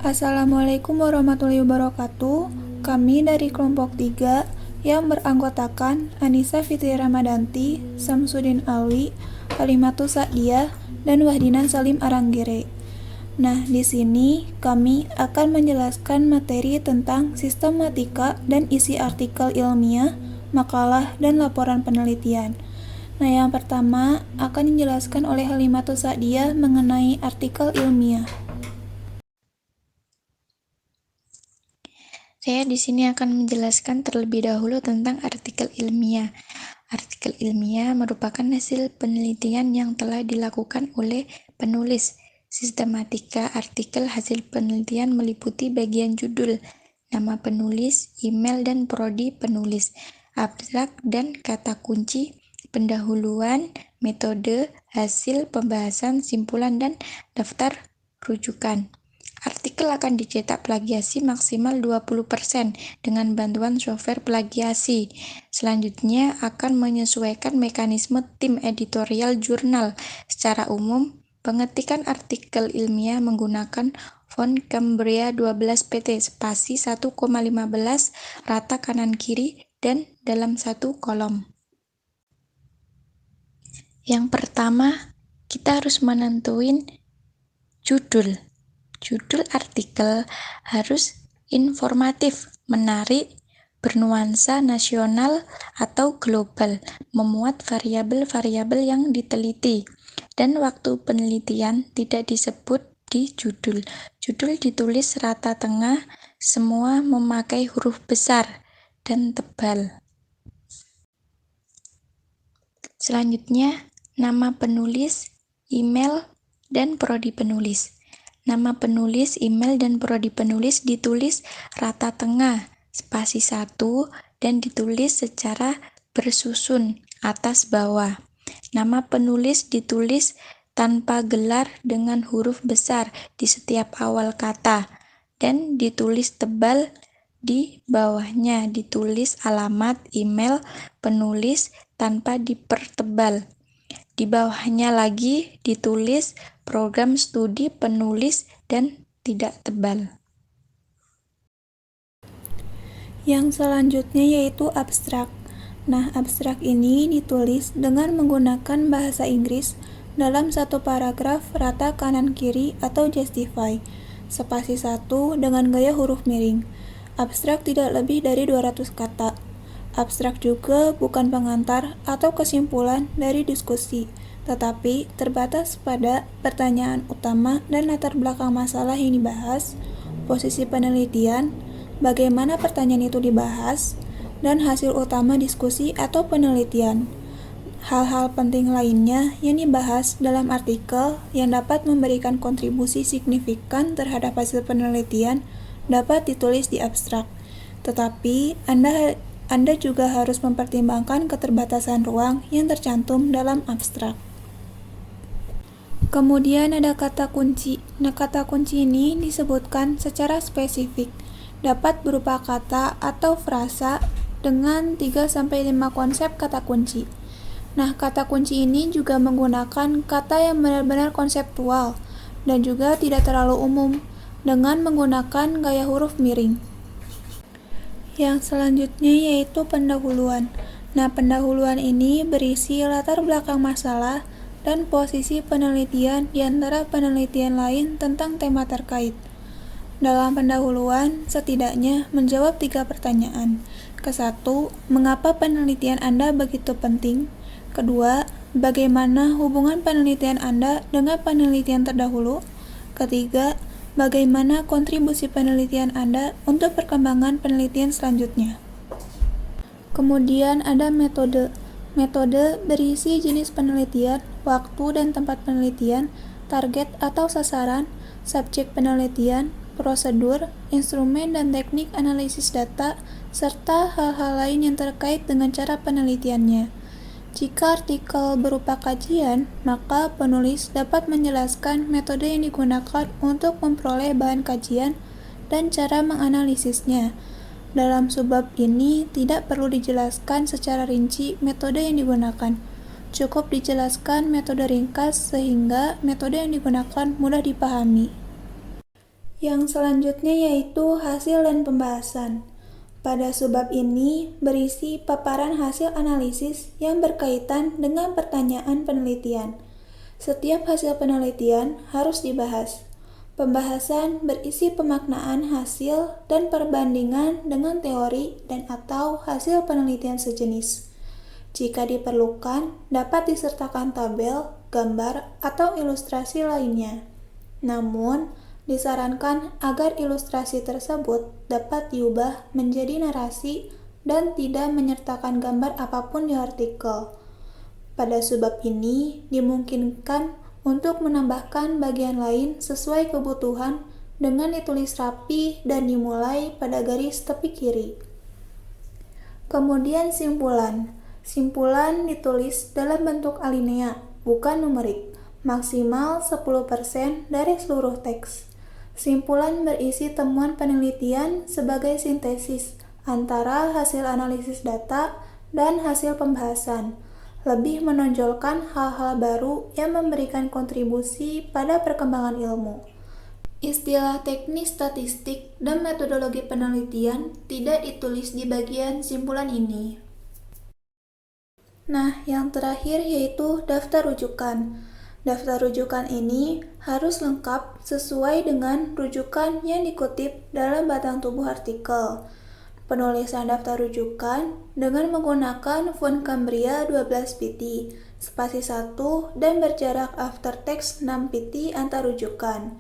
Assalamualaikum warahmatullahi wabarakatuh. Kami dari kelompok 3 yang beranggotakan Anissa Fitri Ramadanti, Samsudin Alwi, Halimatus Sa'diyah, dan Wahdinan Salim Aranggire. Nah, di sini kami akan menjelaskan materi tentang sistematika dan isi artikel ilmiah, makalah, dan laporan penelitian. Nah, yang pertama akan dijelaskan oleh Halimatus Sa'diyah mengenai artikel ilmiah. Saya di sini akan menjelaskan terlebih dahulu tentang artikel ilmiah. Artikel ilmiah merupakan hasil penelitian yang telah dilakukan oleh penulis. Sistematika artikel hasil penelitian meliputi bagian judul, nama penulis, email dan prodi penulis, abstrak dan kata kunci, pendahuluan, metode, hasil pembahasan, simpulan, dan daftar rujukan. Artikel akan dicetak plagiasi maksimal 20% dengan bantuan software plagiasi. Selanjutnya akan menyesuaikan mekanisme tim editorial jurnal. Secara umum, pengetikan artikel ilmiah menggunakan font Cambria 12 PT spasi 1,15 rata kanan kiri dan dalam satu kolom. Yang pertama, kita harus menentuin judul. Judul artikel harus informatif, menarik, bernuansa nasional atau global, memuat variabel-variabel yang diteliti, dan waktu penelitian tidak disebut di judul. Judul ditulis rata tengah, semua memakai huruf besar dan tebal. Selanjutnya, nama penulis, email, dan prodi penulis. Nama penulis, email, dan prodi penulis ditulis rata tengah, spasi 1, dan ditulis secara bersusun, atas bawah. Nama penulis ditulis tanpa gelar dengan huruf besar di setiap awal kata, dan ditulis tebal di bawahnya, ditulis alamat email penulis tanpa dipertebal. Di bawahnya lagi ditulis program studi penulis dan tidak tebal. Yang selanjutnya yaitu abstrak. Nah, abstrak ini ditulis dengan menggunakan bahasa Inggris dalam satu paragraf rata kanan kiri atau justify, spasi 1 dengan gaya huruf miring. Abstrak tidak lebih dari 200 kata. Abstrak juga bukan pengantar atau kesimpulan dari diskusi, tetapi terbatas pada pertanyaan utama dan latar belakang masalah yang dibahas, posisi penelitian, bagaimana pertanyaan itu dibahas, dan hasil utama diskusi atau penelitian. Hal-hal penting lainnya yang dibahas dalam artikel yang dapat memberikan kontribusi signifikan terhadap hasil penelitian dapat ditulis di abstrak. Tetapi Anda juga harus mempertimbangkan keterbatasan ruang yang tercantum dalam abstrak. Kemudian ada kata kunci. Nah, kata kunci ini disebutkan secara spesifik, dapat berupa kata atau frasa dengan 3-5 konsep kata kunci. Nah, kata kunci ini juga menggunakan kata yang benar-benar konseptual dan juga tidak terlalu umum dengan menggunakan gaya huruf miring. Yang selanjutnya yaitu pendahuluan. Nah, pendahuluan ini berisi latar belakang masalah dan posisi penelitian di antara penelitian lain tentang tema terkait. Dalam pendahuluan, setidaknya menjawab 3 pertanyaan. Ke-1, mengapa penelitian Anda begitu penting? Kedua, bagaimana hubungan penelitian Anda dengan penelitian terdahulu? Ketiga, bagaimana kontribusi penelitian Anda untuk perkembangan penelitian selanjutnya? Kemudian ada metode. Metode berisi jenis penelitian, waktu dan tempat penelitian, target atau sasaran, subjek penelitian, prosedur, instrumen dan teknik analisis data, serta hal-hal lain yang terkait dengan cara penelitiannya. Jika artikel berupa kajian, maka penulis dapat menjelaskan metode yang digunakan untuk memperoleh bahan kajian dan cara menganalisisnya. Dalam subbab ini tidak perlu dijelaskan secara rinci metode yang digunakan. Cukup dijelaskan metode ringkas sehingga metode yang digunakan mudah dipahami. Yang selanjutnya yaitu hasil dan pembahasan. Pada subbab ini berisi paparan hasil analisis yang berkaitan dengan pertanyaan penelitian. Setiap hasil penelitian harus dibahas. Pembahasan berisi pemaknaan hasil dan perbandingan dengan teori dan atau hasil penelitian sejenis. Jika diperlukan, dapat disertakan tabel, gambar, atau ilustrasi lainnya. Namun, disarankan agar ilustrasi tersebut dapat diubah menjadi narasi dan tidak menyertakan gambar apapun di artikel. Pada subbab ini, dimungkinkan untuk menambahkan bagian lain sesuai kebutuhan dengan ditulis rapi dan dimulai pada garis tepi kiri. Kemudian simpulan. Simpulan ditulis dalam bentuk alinea, bukan numerik, maksimal 10% dari seluruh teks. Simpulan berisi temuan penelitian sebagai sintesis antara hasil analisis data dan hasil pembahasan, lebih menonjolkan hal-hal baru yang memberikan kontribusi pada perkembangan ilmu. Istilah teknis statistik dan metodologi penelitian tidak ditulis di bagian simpulan ini. Nah, yang terakhir yaitu daftar rujukan. Daftar rujukan ini harus lengkap sesuai dengan rujukan yang dikutip dalam batang tubuh artikel. Penulisan daftar rujukan dengan menggunakan font Cambria 12 pt, spasi 1 dan berjarak after text 6 pt antar rujukan.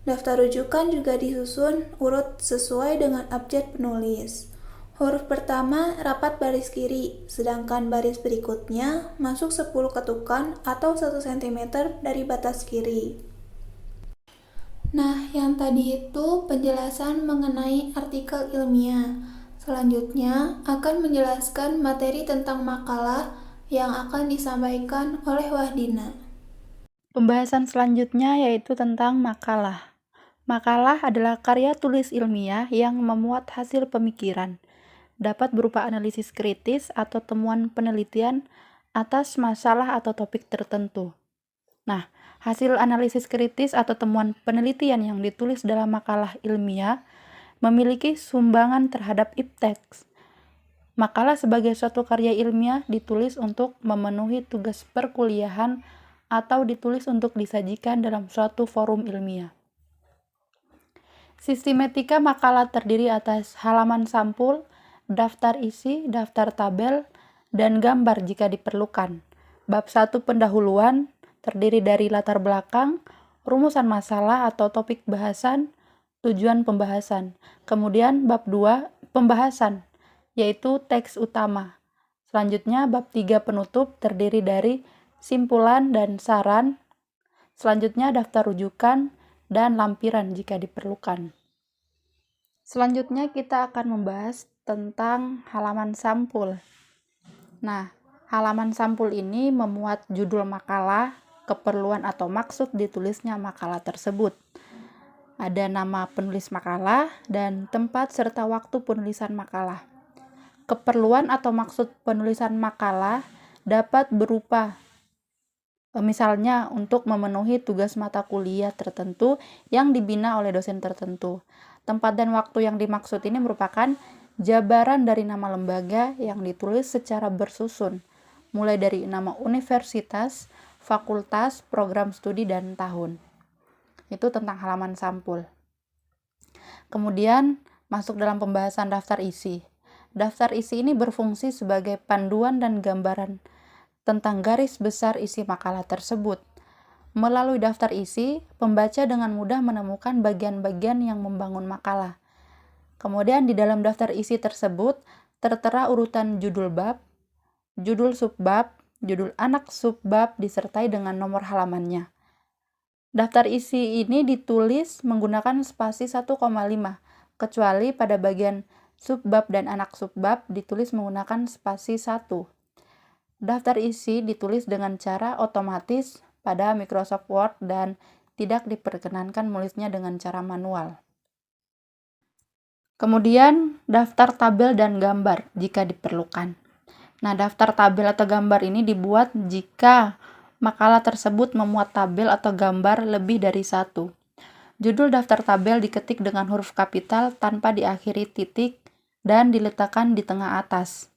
Daftar rujukan juga disusun urut sesuai dengan abjad penulis. Huruf pertama rapat baris kiri, sedangkan baris berikutnya masuk 10 ketukan atau 1 cm dari batas kiri. Nah, yang tadi itu penjelasan mengenai artikel ilmiah. Selanjutnya akan menjelaskan materi tentang makalah yang akan disampaikan oleh Wahdina. Pembahasan selanjutnya yaitu tentang makalah. Makalah adalah karya tulis ilmiah yang memuat hasil pemikiran. Dapat berupa analisis kritis atau temuan penelitian atas masalah atau topik tertentu. Nah, hasil analisis kritis atau temuan penelitian yang ditulis dalam makalah ilmiah memiliki sumbangan terhadap ipteks. Makalah sebagai suatu karya ilmiah ditulis untuk memenuhi tugas perkuliahan atau ditulis untuk disajikan dalam suatu forum ilmiah. Sistematika makalah terdiri atas halaman sampul, daftar isi, daftar tabel, dan gambar jika diperlukan. Bab 1 pendahuluan terdiri dari latar belakang, rumusan masalah atau topik bahasan, tujuan pembahasan. Kemudian bab 2 pembahasan, yaitu teks utama. Selanjutnya bab 3 penutup terdiri dari simpulan dan saran. Selanjutnya daftar rujukan dan lampiran jika diperlukan. Selanjutnya kita akan membahas tentang halaman sampul. Nah, halaman sampul ini memuat judul makalah, keperluan atau maksud ditulisnya makalah tersebut. Ada nama penulis makalah dan tempat serta waktu penulisan makalah. Keperluan atau maksud penulisan makalah dapat berupa misalnya untuk memenuhi tugas mata kuliah tertentu yang dibina oleh dosen tertentu. Tempat dan waktu yang dimaksud ini merupakan jabaran dari nama lembaga yang ditulis secara bersusun, mulai dari nama universitas, fakultas, program studi, dan tahun. Itu tentang halaman sampul. Kemudian masuk dalam pembahasan daftar isi. Daftar isi ini berfungsi sebagai panduan dan gambaran tentang garis besar isi makalah tersebut. Melalui daftar isi, pembaca dengan mudah menemukan bagian-bagian yang membangun makalah. Kemudian di dalam daftar isi tersebut tertera urutan judul bab, judul subbab, judul anak subbab disertai dengan nomor halamannya. Daftar isi ini ditulis menggunakan spasi 1,5, kecuali pada bagian subbab dan anak subbab ditulis menggunakan spasi 1. Daftar isi ditulis dengan cara otomatis pada Microsoft Word dan tidak diperkenankan menulisnya dengan cara manual. Kemudian, daftar tabel dan gambar jika diperlukan. Nah, daftar tabel atau gambar ini dibuat jika makalah tersebut memuat tabel atau gambar lebih dari satu. Judul daftar tabel diketik dengan huruf kapital tanpa diakhiri titik dan diletakkan di tengah atas.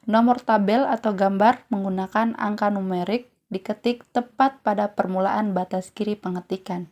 Nomor tabel atau gambar menggunakan angka numerik diketik tepat pada permulaan batas kiri pengetikan.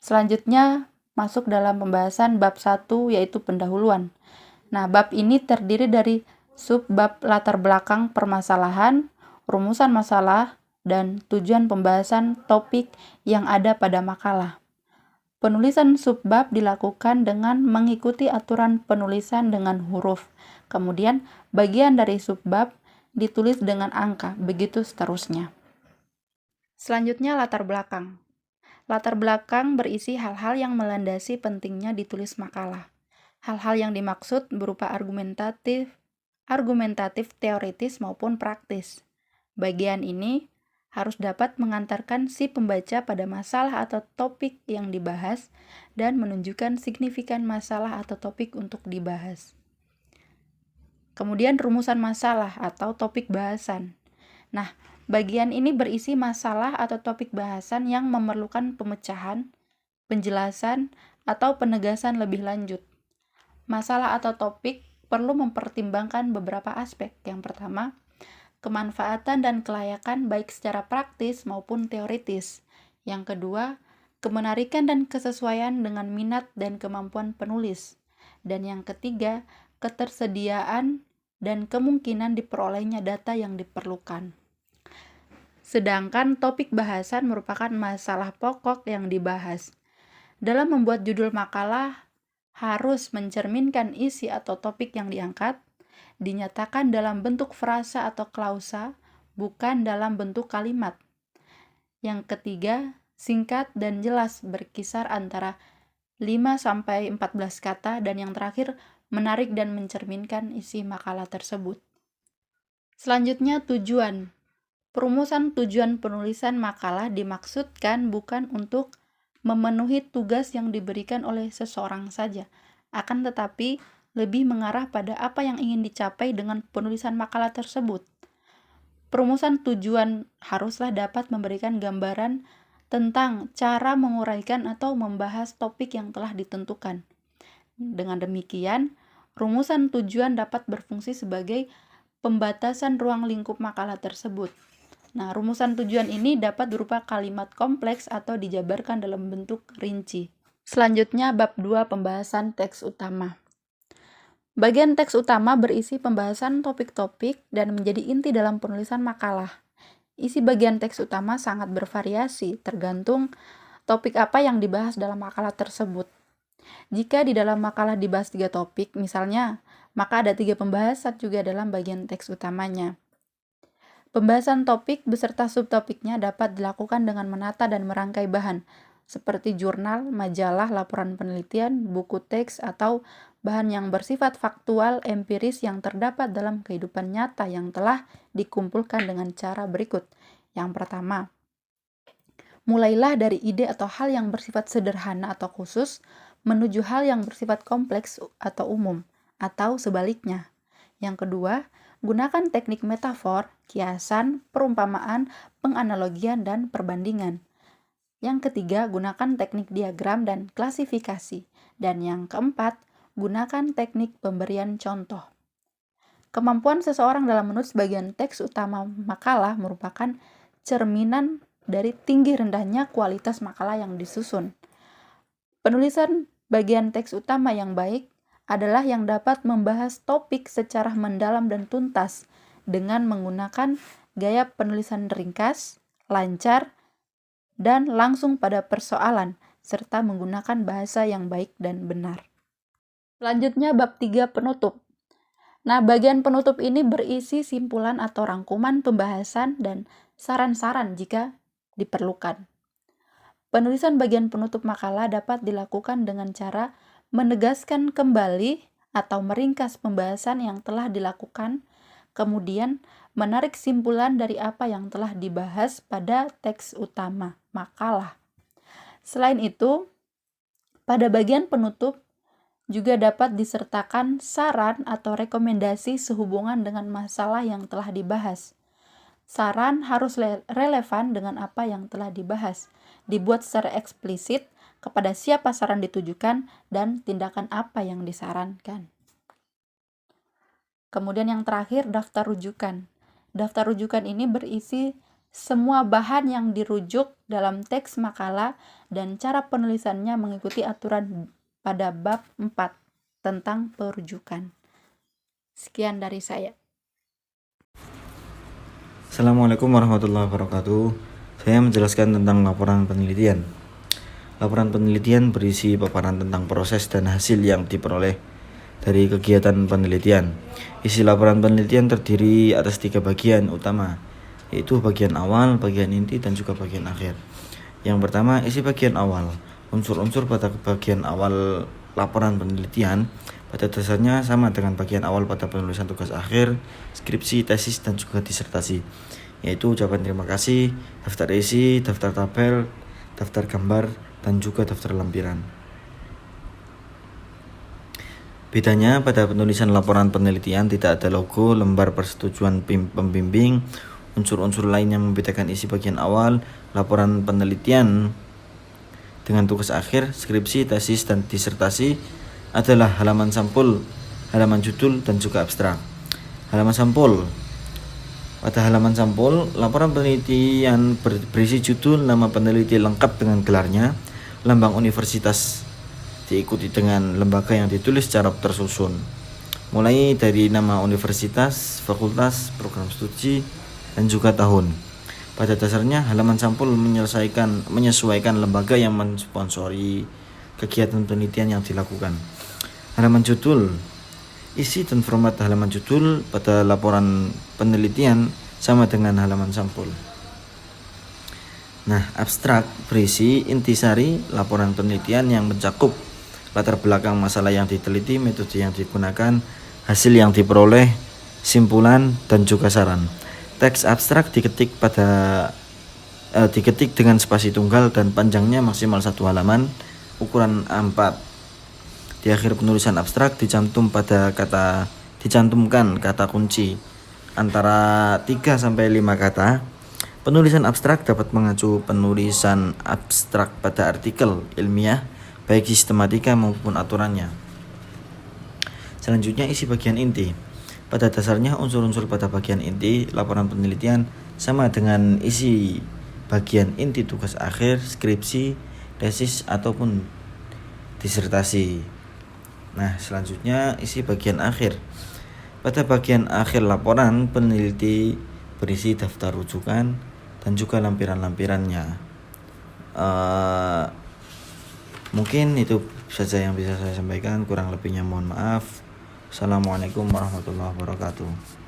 Selanjutnya, masuk dalam pembahasan bab 1 yaitu pendahuluan. Nah, bab ini terdiri dari subbab latar belakang permasalahan, rumusan masalah, dan tujuan pembahasan topik yang ada pada makalah. Penulisan subbab dilakukan dengan mengikuti aturan penulisan dengan huruf. Kemudian, bagian dari subbab ditulis dengan angka, begitu seterusnya. Selanjutnya, latar belakang. Latar belakang berisi hal-hal yang melandasi pentingnya ditulis makalah. Hal-hal yang dimaksud berupa argumentatif, teoritis maupun praktis. Bagian ini harus dapat mengantarkan si pembaca pada masalah atau topik yang dibahas dan menunjukkan signifikan masalah atau topik untuk dibahas. Kemudian rumusan masalah atau topik bahasan. Nah, bagian ini berisi masalah atau topik bahasan yang memerlukan pemecahan, penjelasan, atau penegasan lebih lanjut. Masalah atau topik perlu mempertimbangkan beberapa aspek. Yang pertama, kemanfaatan dan kelayakan baik secara praktis maupun teoritis. Yang kedua, kemenarikan dan kesesuaian dengan minat dan kemampuan penulis. Dan yang ketiga, ketersediaan dan kemungkinan diperolehnya data yang diperlukan. Sedangkan topik bahasan merupakan masalah pokok yang dibahas. Dalam membuat judul makalah, harus mencerminkan isi atau topik yang diangkat, dinyatakan dalam bentuk frasa atau klausa, bukan dalam bentuk kalimat. Yang ketiga, singkat dan jelas berkisar antara 5-14 kata, dan yang terakhir, menarik dan mencerminkan isi makalah tersebut. Selanjutnya, tujuan. Perumusan tujuan penulisan makalah dimaksudkan bukan untuk memenuhi tugas yang diberikan oleh seseorang saja, akan tetapi lebih mengarah pada apa yang ingin dicapai dengan penulisan makalah tersebut. Perumusan tujuan haruslah dapat memberikan gambaran tentang cara menguraikan atau membahas topik yang telah ditentukan. Dengan demikian, rumusan tujuan dapat berfungsi sebagai pembatasan ruang lingkup makalah tersebut. Nah, rumusan tujuan ini dapat berupa kalimat kompleks atau dijabarkan dalam bentuk rinci. Selanjutnya, bab 2 pembahasan teks utama. Bagian teks utama berisi pembahasan topik-topik dan menjadi inti dalam penulisan makalah. Isi bagian teks utama sangat bervariasi, tergantung topik apa yang dibahas dalam makalah tersebut. Jika di dalam makalah dibahas 3 topik, misalnya, maka ada 3 pembahasan juga dalam bagian teks utamanya. Pembahasan topik beserta subtopiknya dapat dilakukan dengan menata dan merangkai bahan, seperti jurnal, majalah, laporan penelitian, buku teks, atau bahan yang bersifat faktual, empiris yang terdapat dalam kehidupan nyata yang telah dikumpulkan dengan cara berikut. Yang pertama, mulailah dari ide atau hal yang bersifat sederhana atau khusus, menuju hal yang bersifat kompleks atau umum, atau sebaliknya. Yang kedua, gunakan teknik metafor, kiasan, perumpamaan, penganalogian, dan perbandingan. Yang ketiga, gunakan teknik diagram dan klasifikasi. Dan yang keempat, gunakan teknik pemberian contoh. Kemampuan seseorang dalam menulis bagian teks utama makalah merupakan cerminan dari tinggi rendahnya kualitas makalah yang disusun. Penulisan bagian teks utama yang baik adalah yang dapat membahas topik secara mendalam dan tuntas dengan menggunakan gaya penulisan ringkas, lancar, dan langsung pada persoalan, serta menggunakan bahasa yang baik dan benar. Selanjutnya, bab 3 penutup. Nah, bagian penutup ini berisi simpulan atau rangkuman pembahasan dan saran-saran jika diperlukan. Penulisan bagian penutup makalah dapat dilakukan dengan cara menegaskan kembali atau meringkas pembahasan yang telah dilakukan, kemudian menarik simpulan dari apa yang telah dibahas pada teks utama makalah. Selain itu, pada bagian penutup juga dapat disertakan saran atau rekomendasi sehubungan dengan masalah yang telah dibahas. Saran harus relevan dengan apa yang telah dibahas, dibuat secara eksplisit, kepada siapa saran ditujukan, dan tindakan apa yang disarankan. Kemudian yang terakhir, daftar rujukan. Daftar rujukan ini berisi semua bahan yang dirujuk dalam teks makalah dan cara penulisannya mengikuti aturan pada bab 4 tentang perujukan. Sekian dari saya. Assalamualaikum warahmatullahi wabarakatuh. Saya menjelaskan tentang laporan penelitian. Laporan penelitian berisi paparan tentang proses dan hasil yang diperoleh dari kegiatan penelitian. Isi laporan penelitian terdiri atas 3 bagian utama, yaitu bagian awal, bagian inti, dan juga bagian akhir. Yang pertama, isi bagian awal. Unsur-unsur pada bagian awal laporan penelitian pada dasarnya sama dengan bagian awal pada penulisan tugas akhir, skripsi, tesis, dan juga disertasi, yaitu ucapan terima kasih, daftar isi, daftar tabel, daftar gambar, dan juga daftar lampiran. Bedanya pada penulisan laporan penelitian tidak ada logo, lembar persetujuan pembimbing, unsur-unsur lain yang membedakan isi bagian awal laporan penelitian dengan tugas akhir, skripsi, tesis, dan disertasi adalah halaman sampul, halaman judul, dan juga abstrak. Halaman sampul. Pada halaman sampul, laporan penelitian berisi judul, nama peneliti lengkap dengan gelarnya, lambang universitas, diikuti dengan lembaga yang ditulis secara tersusun, mulai dari nama universitas, fakultas, program studi, dan juga tahun. Pada dasarnya, halaman sampul menyesuaikan lembaga yang mensponsori kegiatan penelitian yang dilakukan. Halaman judul. Isi dan format halaman judul pada laporan penelitian sama dengan halaman sampul. Nah, abstrak berisi intisari laporan penelitian yang mencakup latar belakang masalah yang diteliti, metode yang digunakan, hasil yang diperoleh, simpulan, dan juga saran. Teks abstrak diketik dengan spasi tunggal dan panjangnya maksimal 1 halaman, ukuran A4. Di akhir penulisan abstrak dicantumkan kata kunci antara 3 sampai 5 kata. Penulisan abstrak dapat mengacu penulisan abstrak pada artikel ilmiah, baik sistematika maupun aturannya. Selanjutnya, isi bagian inti. Pada dasarnya, unsur-unsur pada bagian inti laporan penelitian sama dengan isi bagian inti tugas akhir, skripsi, tesis, ataupun disertasi. Nah, selanjutnya isi bagian akhir. Pada bagian akhir laporan peneliti berisi daftar rujukan dan juga lampiran-lampirannya. Mungkin itu saja yang bisa saya sampaikan, kurang lebihnya mohon maaf. Assalamualaikum warahmatullahi wabarakatuh.